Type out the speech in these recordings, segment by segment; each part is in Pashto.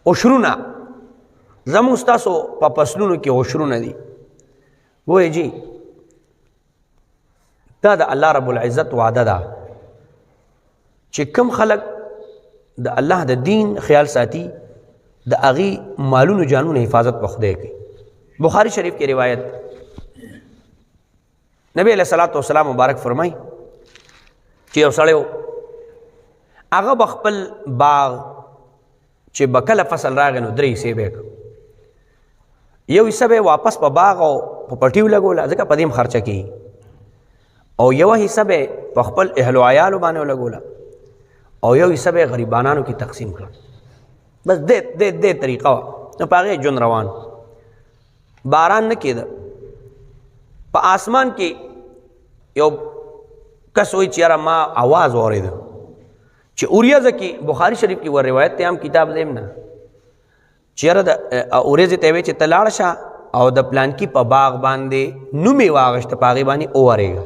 عشرونه زموږ ستاسو په فصلونو کې عشرونه دي. وایي جی دا د الله رب العزت وعده ده چې کوم خلک د الله د دین خیال ساتي د هغې مالونو جانونو حفاظت په خدای کوي. بخاری شریف کې روایت نبی علیہ الصلوۃ والسلام مبارک فرمای چې یو سړی هغه به خپل باغ چې به کله فصل راغی نو 3 حصې به یو حصه به واپس په باغ او په پټیو لګوله ځکه په دې هم خرچه کېږي، او یوه حصه به په خپل اهل و عیالو باندې ولګوله، او یو حصه به غریبانانو کې تقسیم کړه. بس دې طریقه وه. نو په هغې ژوند روان، باران نه کېده. په آسمان کې یو کس وایي چې یاره ما آواز واورېده چې اوریځه کې بخاري شریف کې ور روایت ته هم کتاب دیم نه چې یاره د اوریځې ته وایي چې ته لاړ شه او د پلانکي په باغ باندې نوم یې واغېسته، په هغې باندې وورېږه.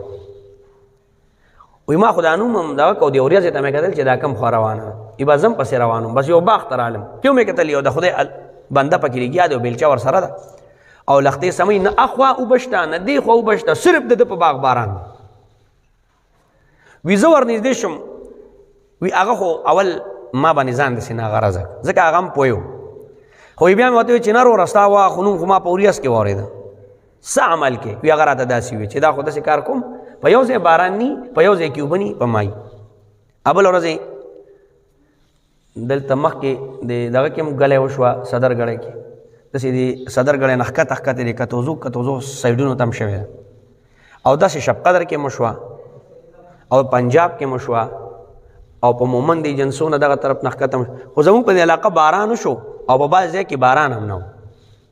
وایي ما خو دا نوم هم دغه کو د اوریځې ته مې کتل چې دا کم خوا روانه ای به زم پسې روان وم، بس یو باغ ته رالم کیو مې کتل یو د خدای بنده پکې لګیا دی او بیلچه ورسره ده او لختې سموي نه اخوا اوبشته نه دې خوا اوبشته، صرف د ده په باغ باران. وي زه ورنږدې شم، وی هغه خو اول ما باندې ځان داسې ناغرضه ځکه هغه هم پوه خو بیا مې ورته وویل چې نه رو رستا وه خو نوم خو ما په اوریاس کې واورېده څه عمل کې. وی هغه راته داسې وي چې دا خو داسې کار کوم په یو ځای باران ني په یو ځای کې اوبه ني په مای. بل ورځ دلته مخکې د دغه کې هم ګلی وشوه صدرګړی کې، داسې د صدرګړی نه ښکته ښکته د کتوزو سایډونو ته هم شوې ده، او داسې شب قدر کې مو شوه او پنجاب کې مو شوه او په مومند د جنسو نه دغه طرف نه ښکته خو زموږ په دې علاقه باران وشو او په بعض ځای کې باران هم نه و.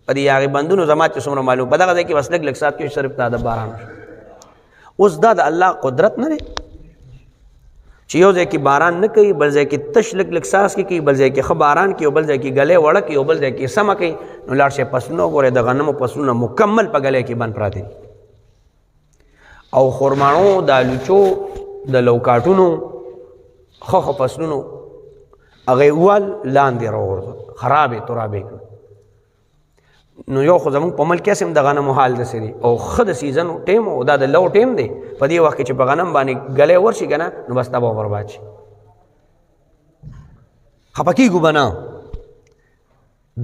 په دې هغې بندونو زما چې څومره معلوم په دغه ځای کې بس لږ لږ ساعت کې صرف دا د باران وشو. اوس دا د الله قدرت نه دی چې یو ځای کې باران نه کوي بل ځای کې تش لږ لږ ساس کې کوي، بل ځای کې ښه باران کوي، بل ځای کې ګلی وړه کوي، او بل ځای کې سمه کوي. نو لاړ شئ فصلونه وګورئ د غنمو فصلونه مکمل په ګلی کې بند پراته دي، او خرماڼو د الوچو د لوکاټونو ښه فصلونو هغې وال لاندې راوغورځول خرابې ترابې کړه. نو یو خو زموږ په ملک هسې هم د غنمو حال داسې دی او ښه د سیزن ټیم او دا د لو ټیم دی. په دې وخت کې چې په غنم باندې ګلی ورشي که نه نو بس تباه او برباد شي، خفه کېږو به نه.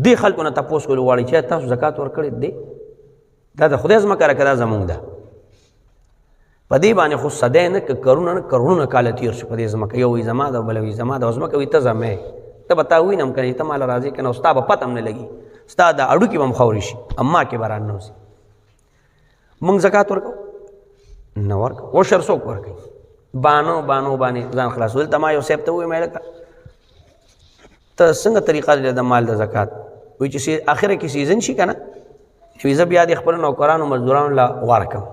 دې خلکو نه تپوس کول غواړي چې تاسو زکات ورکړی دی دا د خدای ځمکه راکړه دا زموږ ده. په دې باندې خو صدی نه که کرونه نه کروڑونه کاله تېر شو په دې ځمکه، یو وي زما ده بله وي زما ده، او ځمکه وي ته زمې ته به تا ووینم که نه ته ماله راځې که نه، او ستا به پته هم نه لګي، ستا د اډوکې به هم خاورې شي، اما کې به راننوځي. موږ زکات ورکوو نه ورکوو. عشر څوک ورکوي؟ بانو باندې ځان خلاصول. ته ما یو صاحب ته وویم لکه ته څنګه طریقه لرې د مال د زکات؟ وایي چې اخره کې سیزن شي که نه وي زه بیا د خپلو نوکرانو مزدورانو له ورکم،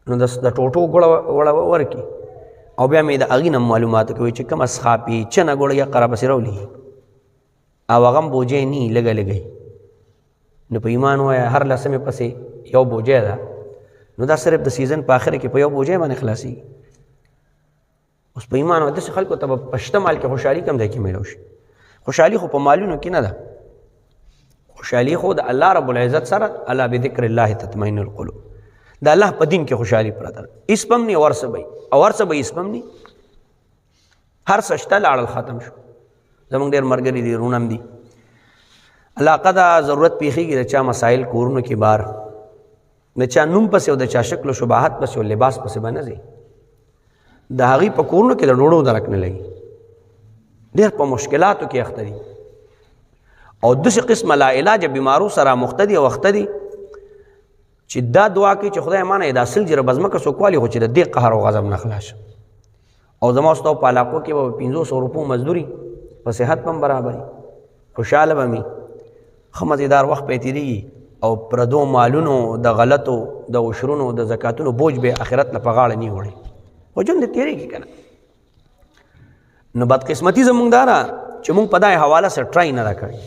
نو د ټوټو ګوړه ورکي او بیا مې د هغې نه معلومات کوي چې کومه څښاپي چنه ګوړه یا قره پسې راولي او هغه هم بوجۍ نی لږه لږی. نو په ایمان ووایه هر لسمې پسې یو بوجۍ ده، نو دا صرف د سیزن په آخره کې په یو بوجۍ باندې خلاصېږي. اوس په ایمان وایه داسې خلکو ته به په شته مال کې خوشحالي کم ځای کې میلاو شي. خوشحالي خو په مالونو کې نه ده، خوشحالي خو د الله رب العزت سره الا بذکر الله تطمئن القلوب. د الله په دین کې خوشحالي پرته ده، اسپم نی ورڅه به او ورڅه به اسپم نی، هر څه شته لاړل ختم شو. زموږ ډېر ملګري دي رونم دي علاقه ده ضرورت پیښېږي د چا مسایل کورونو کې بار د چا نوم پسې او د چا شکل و شباهت پسې او لباس پسې به نه ځي، د هغې په کورونو کې د ډوډو درک نه لګي، ډېر په مشکلاتو کې اخته دي او داسې قسمه لا علاج بیمارو سره مخته دي او اخته دي چې دا دعا کوي چې خدای مانه دا سل جره بزمکه څوکوالي خو چې د دې قهر او غضب نه خلاص او زما ستاسو په علاقو کې به 500 روپو مزدوري په صحت هم برابري خوشحاله به مي ښه مزېدار وخت به تېرېږي او پردو مالونو د غلطو د عشرونو د زکاتونو بوج به آخرت له په غاړه نه وړي خو ژوند دې تېرېږي که نه. نو بدقسمتي زموږ دا ده چې موږ په دې حواله سره ټرای نه ده کړې.